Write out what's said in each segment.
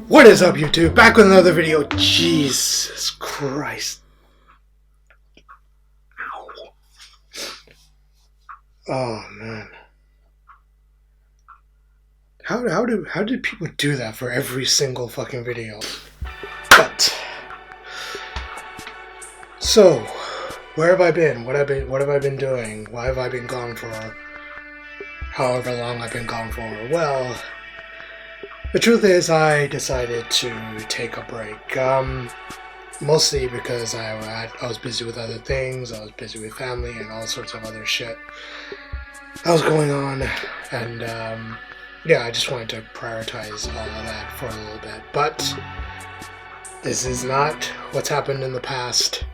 What is up, YouTube? Back with another video. Jesus Christ. Ow. Oh, man. How did people do that for every single fucking video? But so, where have I been? What have I been doing? Why have I been gone for however long I've been gone for? Well, the truth is, I decided to take a break. Mostly because I was busy with other things. I was busy with family and all sorts of other shit that was going on, and yeah, I just wanted to prioritize all of that for a little bit. But this is not what's happened in the past,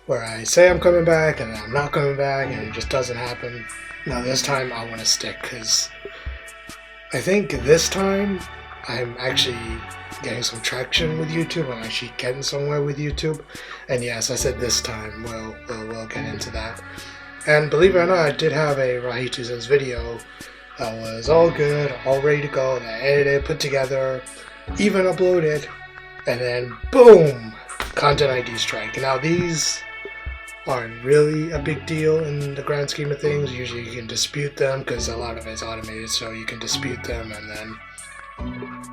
where I say I'm coming back and I'm not coming back, and it just doesn't happen. Now this time I want to stick, because I think this time I'm actually getting some traction with YouTube. I'm actually getting somewhere with YouTube. And yes, I said this time. We'll get into that. And believe it or not, I did have a Rahituzen's video that was all good, all ready to go, that I edited, put together, even uploaded, and then boom, content ID strike. Now these aren't really a big deal in the grand scheme of things. Usually you can dispute them because a lot of it's automated, so you can dispute them, and then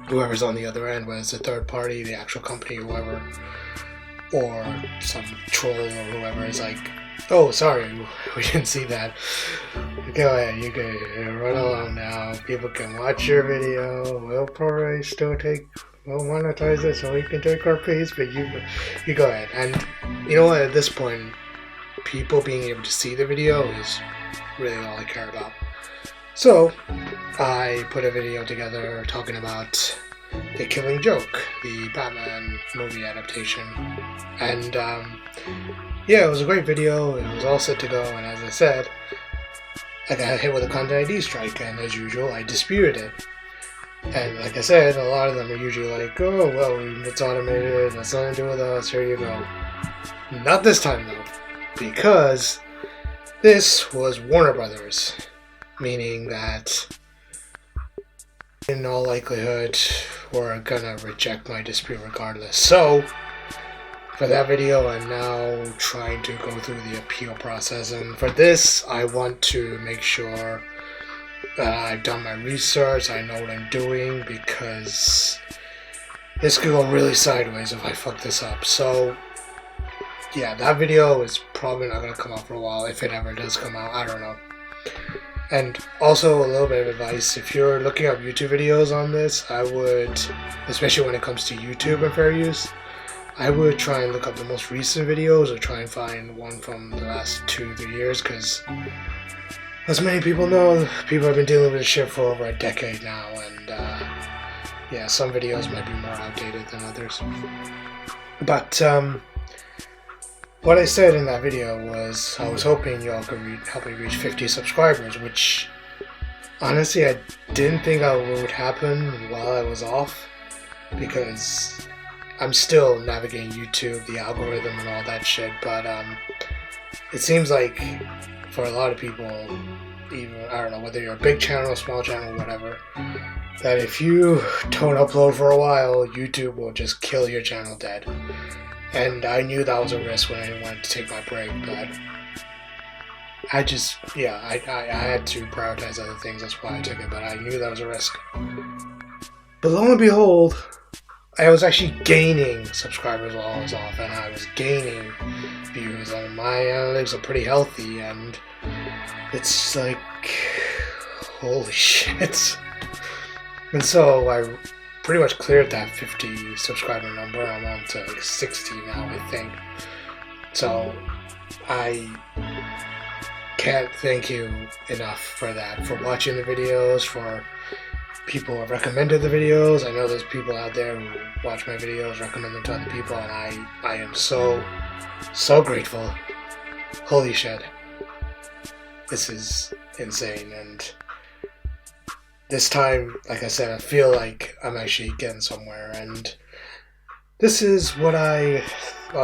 whoever's on the other end, whether it's a third party, the actual company, whoever, or some troll or whoever, is like, oh, sorry, we didn't see that. Go ahead, you can run along now. People can watch your video. We'll probably still we'll monetize it so we can take our piece, but you go ahead. And you know what, at this point, people being able to see the video is really all I care about. So, I put a video together talking about The Killing Joke, the Batman movie adaptation. And, yeah, it was a great video. It was all set to go, and as I said, I got hit with a content ID strike, and as usual, I disputed it. And like I said, a lot of them are usually like, oh, well, it's automated, it's nothing to do with us, here you go. Not this time, though, because this was Warner Brothers. Meaning that, in all likelihood, we're gonna reject my dispute regardless. So, for that video, I'm now trying to go through the appeal process. And for this, I want to make sure that I've done my research, I know what I'm doing, because this could go really sideways if I fuck this up. So, yeah, that video is probably not gonna come out for a while, if it ever does come out, I don't know. And also a little bit of advice, if you're looking up YouTube videos on this, I would, especially when it comes to YouTube and fair use, I would try and look up the most recent videos or try and find one from the last 2-3 years, because as many people know, people have been dealing with this shit for over a decade now, and yeah, some videos might be more outdated than others. But what I said in that video was I was hoping y'all could help me reach 50 subscribers, which honestly I didn't think would happen while I was off, because I'm still navigating YouTube, the algorithm and all that shit, but it seems like for a lot of people, even, I don't know, whether you're a big channel, small channel, whatever, that if you don't upload for a while, YouTube will just kill your channel dead. And I knew that was a risk when I wanted to take my break, but I just, yeah, I had to prioritize other things, that's why I took it, but I knew that was a risk. But lo and behold, I was actually gaining subscribers while I was off, and I was gaining views, and my analytics are pretty healthy, and it's like, holy shit. And so I pretty much cleared that 50 subscriber number. I'm on to like 60 now, I think. So I can't thank you enough for that, for watching the videos, for people who have recommended the videos. I know there's people out there who watch my videos, recommend them to other people, and I am so grateful. Holy shit. This is insane, and this time, like I said, I feel like I'm actually getting somewhere, and this is what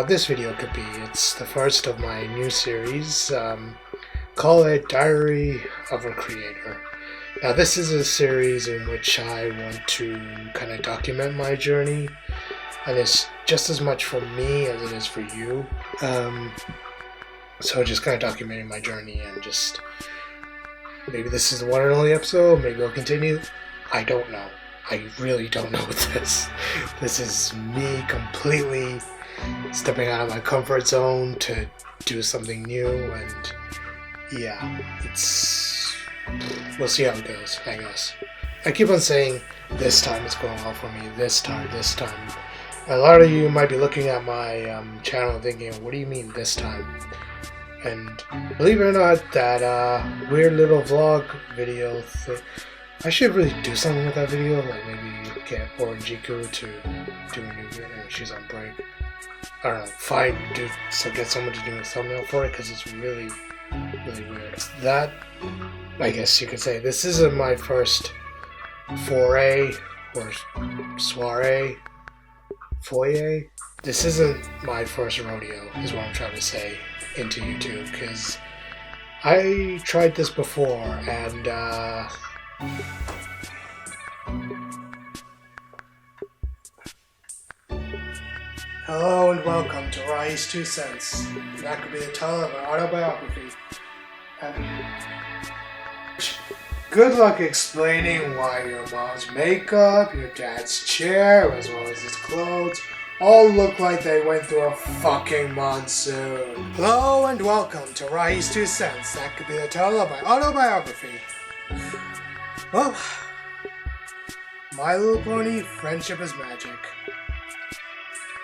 this video could be. It's the first of my new series. Call it Diary of a Creator. Now, this is a series in which I want to kind of document my journey, and it's just as much for me as it is for you. So just kind of documenting my journey, and just maybe this is the one and only episode, maybe I'll continue. I don't know. I really don't know with this. This is me completely stepping out of my comfort zone to do something new, and yeah, we'll see how it goes, I guess. I keep on saying, this time it's going well for me, this time. A lot of you might be looking at my channel thinking, what do you mean this time? And believe it or not, that weird little vlog video I should really do something with that video, like maybe get Oranjiku to do a new video. She's on break. I don't know, get someone to do a thumbnail for it, because it's really, really weird. That, I guess you could say, this isn't my first foray, or foyer. This isn't my first rodeo, is what I'm trying to say, into YouTube, because I tried this before, and hello and welcome to Rai's 2 Cents. That could be the title of an autobiography. Good luck explaining why your mom's makeup, your dad's chair, as well as his clothes, all look like they went through a fucking monsoon. Hello and welcome to Rai's 2 Cents. That could be the title of my autobiography. Well, My Little Pony, Friendship is Magic.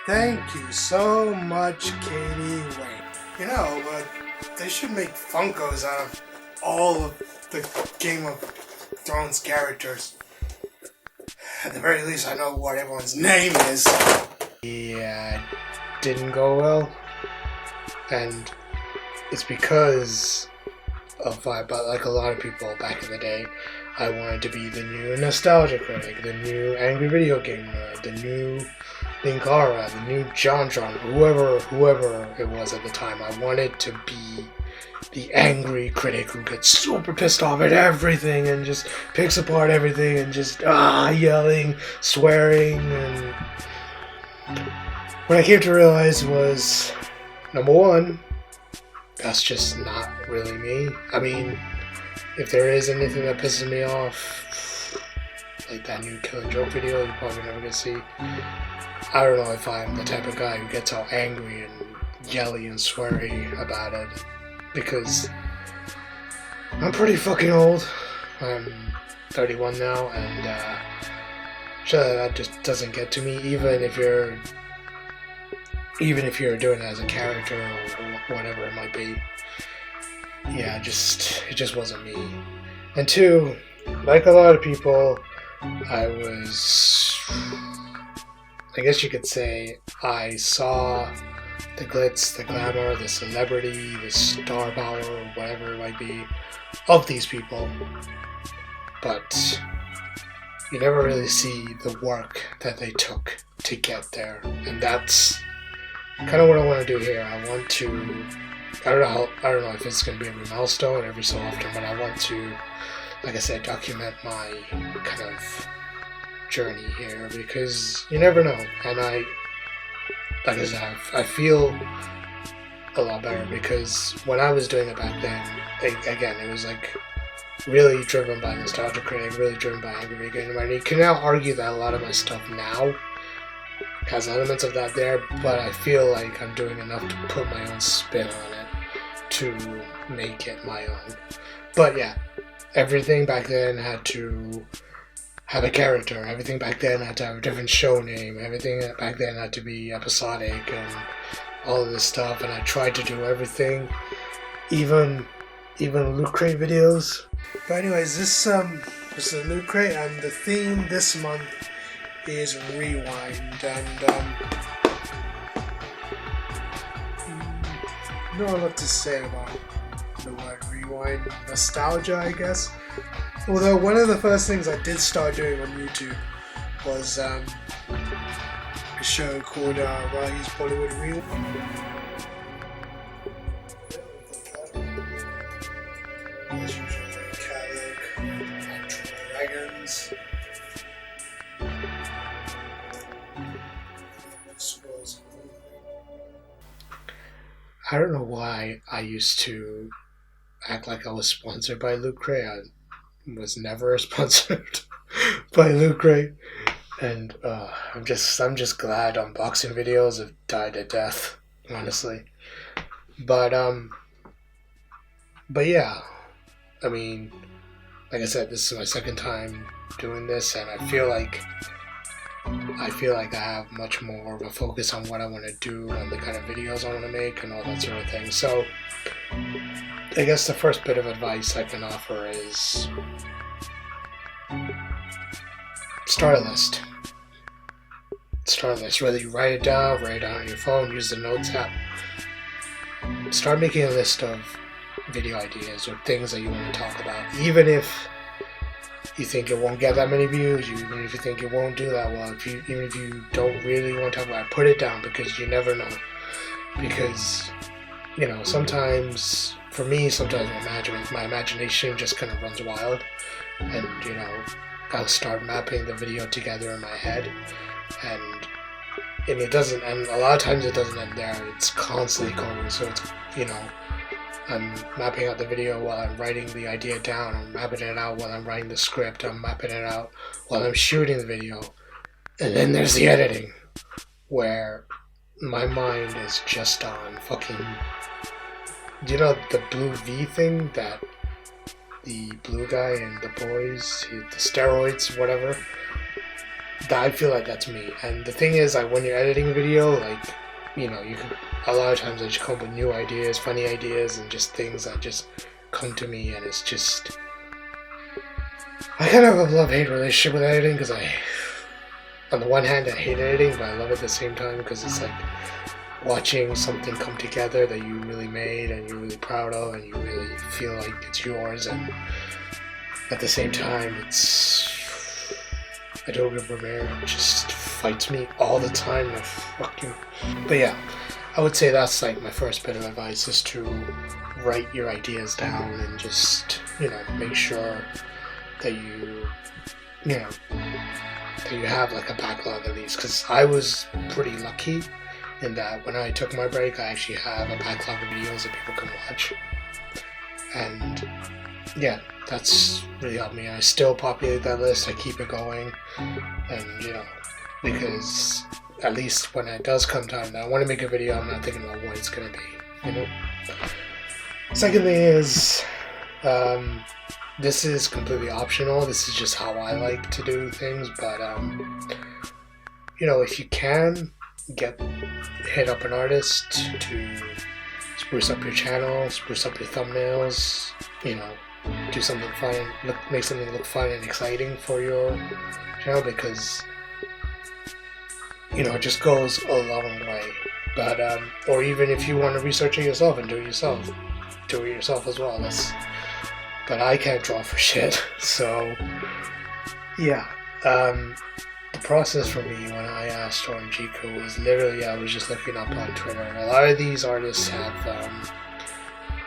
Thank you so much, Katie Wayne. You know, but they should make Funkos out of all of the Game of Thrones characters. At the very least, I know what everyone's name is. Yeah, it didn't go well. And it's because of, but like a lot of people back in the day, I wanted to be the new nostalgia critic, the new angry video gamer, the new Linkara, the new JonTron, whoever it was at the time. I wanted to be the angry critic who gets super pissed off at everything and just picks apart everything and just yelling, swearing. And what I came to realize was, number one, that's just not really me. I mean, if there is anything that pisses me off, like that new Killing Joke video you're probably never gonna see, I don't know if I'm the type of guy who gets all angry and yelly and sweary about it, because I'm pretty fucking old. I'm 31 now, and that just doesn't get to me, even if you're doing it as a character or whatever it might be. Yeah, it just wasn't me. And two, like a lot of people, I guess you could say, I saw the glitz, the glamour, the celebrity, the star power, whatever it might be, of these people. But you never really see the work that they took to get there. And that's kind of what I want to do here. I don't know if it's going to be every milestone, every so often, but I want to, like I said, document my kind of journey here, because you never know. And like I said, I feel a lot better, because when I was doing it back then, again, it was like really driven by nostalgia critic, really driven by angry video gamer. And you can now argue that a lot of my stuff now has elements of that there, but I feel like I'm doing enough to put my own spin on it to make it my own. But yeah, everything back then had to have a character. Everything back then had to have a different show name. Everything back then had to be episodic and all of this stuff. And I tried to do everything, even Loot Crate videos. But anyways, this is a Loot Crate, and the theme this month is Rewind. And not a lot to say about the word rewind. Nostalgia, I guess. Although one of the first things I did start doing on YouTube was a show called Rai's Bollywood Rewind. As usual, catalog, I don't know why I used to act like I was sponsored by Loot Crate. I was never sponsored by Loot Crate, and I'm just glad unboxing videos have died a death, honestly. But but yeah, I mean, like I said, this is my second time doing this, and I feel like I have much more of a focus on what I want to do and the kind of videos I want to make and all that sort of thing. So I guess the first bit of advice I can offer is start a list. Start a list. Whether you write it down on your phone, use the Notes app. Start making a list of video ideas or things that you want to talk about. Even if you think it won't get that many views, even if you think it won't do that well, even if you don't really want to talk about it, put it down, because you never know. Because, sometimes, for me, sometimes my imagination just kind of runs wild, and, I'll start mapping the video together in my head, and it doesn't, and a lot of times it doesn't end there. It's constantly going, so it's, I'm mapping out the video while I'm writing the idea down. I'm mapping it out while I'm writing the script. I'm mapping it out while I'm shooting the video. And then there's the editing, where my mind is just on fucking, the Blue V thing that the blue guy and the boys, the steroids, whatever. I feel like that's me. And the thing is, when you're editing a video, you can, a lot of times I just come up with new ideas, funny ideas, and just things that just come to me, and it's just, I kind of have a love-hate relationship with editing, because on the one hand, I hate editing, but I love it at the same time, because it's like watching something come together that you really made, and you're really proud of, and you really feel like it's yours, and at the same time, Adobe Premiere just fights me all the time. But yeah, I would say that's my first bit of advice, is to write your ideas down and just, make sure that you have a backlog at least. Because I was pretty lucky in that when I took my break, I actually have a backlog of videos that people can watch. And yeah, that's really helped me. I still populate that list. I keep it going, and because at least when it does come time that I want to make a video, I'm not thinking about what it's gonna be. Second thing is, this is completely optional. This is just how I like to do things. But if you can hit up an artist to spruce up your channel, spruce up your thumbnails, do something fun, make something look fun and exciting for your channel, because it just goes a long way. But or even if you want to research it yourself and do it yourself as well. But I can't draw for shit, so yeah. The process for me when I asked Oranjiku was literally, I was just looking up on Twitter. A lot of these artists have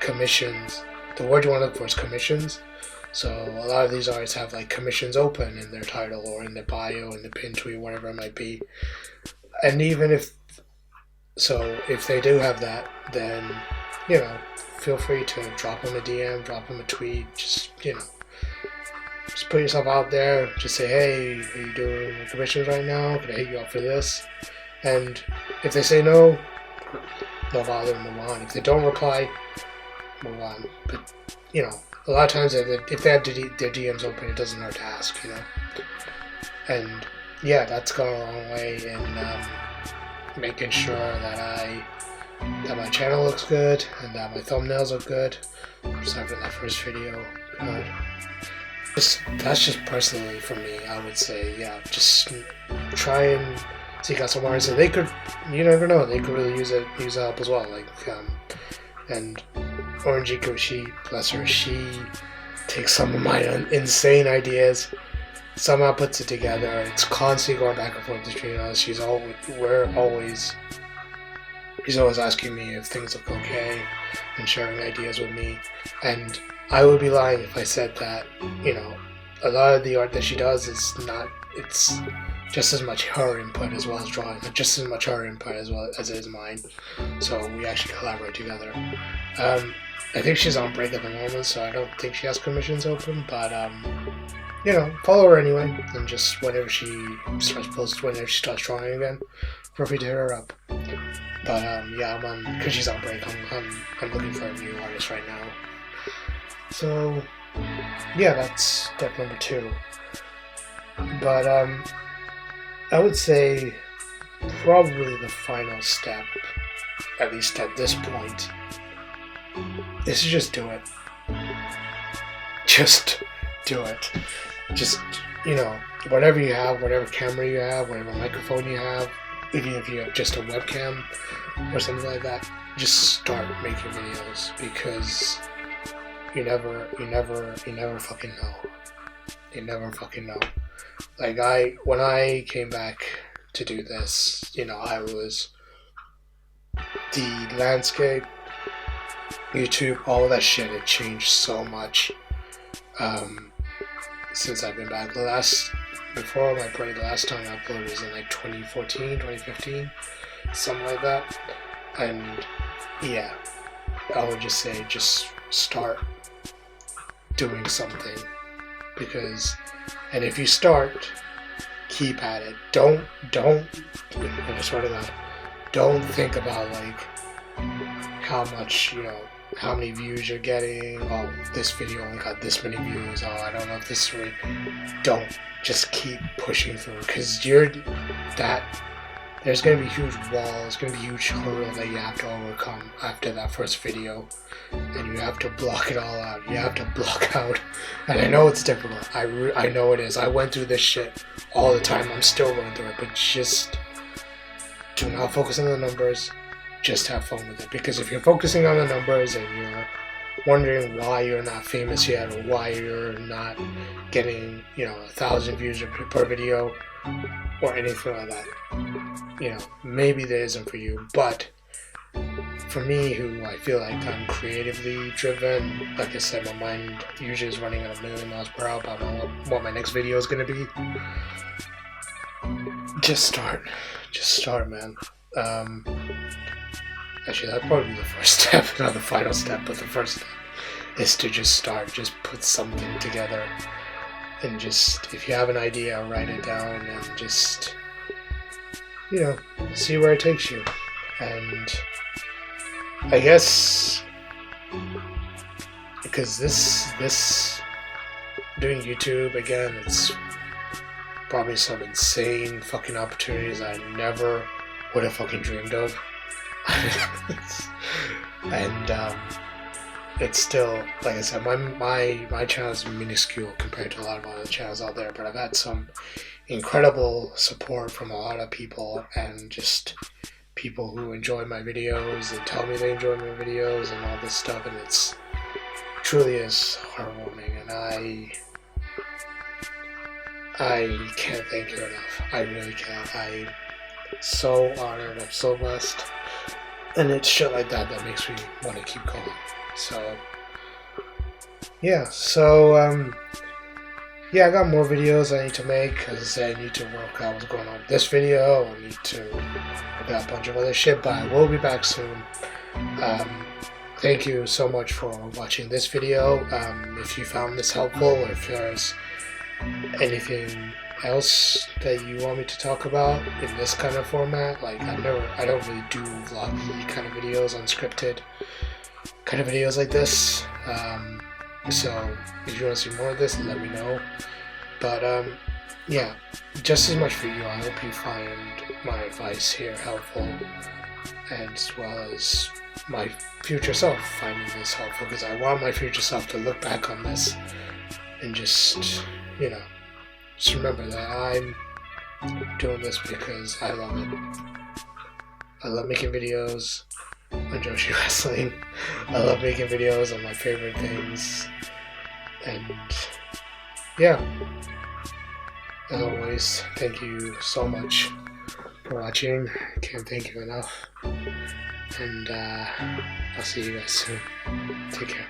commissions. The word you want to look for is commissions. So a lot of these artists have commissions open in their title or in their bio, in the pin tweet, whatever it might be. And even if they do have that, then feel free to drop them a DM, drop them a tweet. Just put yourself out there. Just say, hey, are you doing commissions right now? Can I hit you up for this? And if they say no, no bother, move on. If they don't reply, move on. But a lot of times if they have their DMs open, it doesn't hurt to ask. And yeah, that's gone a long way in making sure that my channel looks good and that my thumbnails look good. Sorry for that first video. God. That's just personally for me. I would say, yeah, just try and seek out some artists, and they could, you never know, they could really use help as well. And Oranjiku, she, bless her, she takes some of my insane ideas, somehow puts it together. It's constantly going back and forth between us. She's always asking me if things look okay and sharing ideas with me. And I would be lying if I said that, a lot of the art that she does is not, it's just as much her input as well as drawing, just as much her input as well as it is mine. So we actually collaborate together. I think she's on break at the moment, so I don't think she has commissions open, but you know, follow her anyway, and just whenever she starts posting, whenever she starts drawing again, feel free to hit her up. But yeah, I'm on, because she's on break, I'm looking for a new artist right now. So yeah, that's step number 2. But I would say probably the final step, at least at this point, is to just do it. Just do it. Just, you know, whatever you have, whatever camera you have, whatever microphone you have, even if you have just a webcam or something like that, just start making videos, because you never fucking know. You never fucking know. Like when I came back to do this, you know, the landscape, YouTube, all that shit had changed so much since I've been back. Before my break, the last time I uploaded was in like 2014, 2015, something like that. And yeah, I would just say, just start doing something, and if you start, keep at it. Don't I swear to God, don't think about like how much, you know, how many views you're getting. Oh, this video only got this many views. Oh, I don't know if this is right. Don't. Just keep pushing through, because there's going to be huge walls, going to be huge hurdle that you have to overcome after that first video, and you have to block it all out. You have to block out, and I know it's difficult. I know it is. I went through this shit all the time. I'm still going through it, but just do not focus on the numbers. Just have fun with it, because if you're focusing on the numbers and you're wondering why you're not famous yet, or why you're not getting, you know, 1,000 views per video or anything like that, you know, maybe that isn't for you. But for me, who I feel like I'm creatively driven, like I said, my mind usually is running at 1,000,000 miles per hour about what my next video is going to be. Just start, man. Actually, that'd probably be the first step, not the final step, but the first step is to just start. Just put something together, and just, if you have an idea, write it down, and just, you know, see where it takes you. And I guess, because this doing YouTube again, it's probably some insane fucking opportunities I never would have fucking dreamed of. And it's still, like I said, my channel is minuscule compared to a lot of other channels out there, but I've had some incredible support from a lot of people, and just people who enjoy my videos and tell me they enjoy my videos and all this stuff, and it's truly is heartwarming, and I can't thank you enough. I really can't. I'm so honored. I'm so blessed. And it's shit like that makes me want to keep going. So, yeah. So, yeah, I got more videos I need to make, because I need to work out what's going on with this video. I need to work out a bunch of other shit, but I will be back soon. Thank you so much for watching this video. If you found this helpful, or if there's anything else that you want me to talk about in this kind of format, like I don't really do vloggy kind of videos, unscripted kind of videos like this. So if you want to see more of this, let me know. But yeah, just as much for you. I hope you find my advice here helpful, and as well as my future self finding this helpful, because I want my future self to look back on this and just, you know, just remember that I'm doing this because I love it. I love making videos on Joshi Wrestling. I love making videos on my favorite things. And yeah, as always, thank you so much for watching. I can't thank you enough. And I'll see you guys soon. Take care.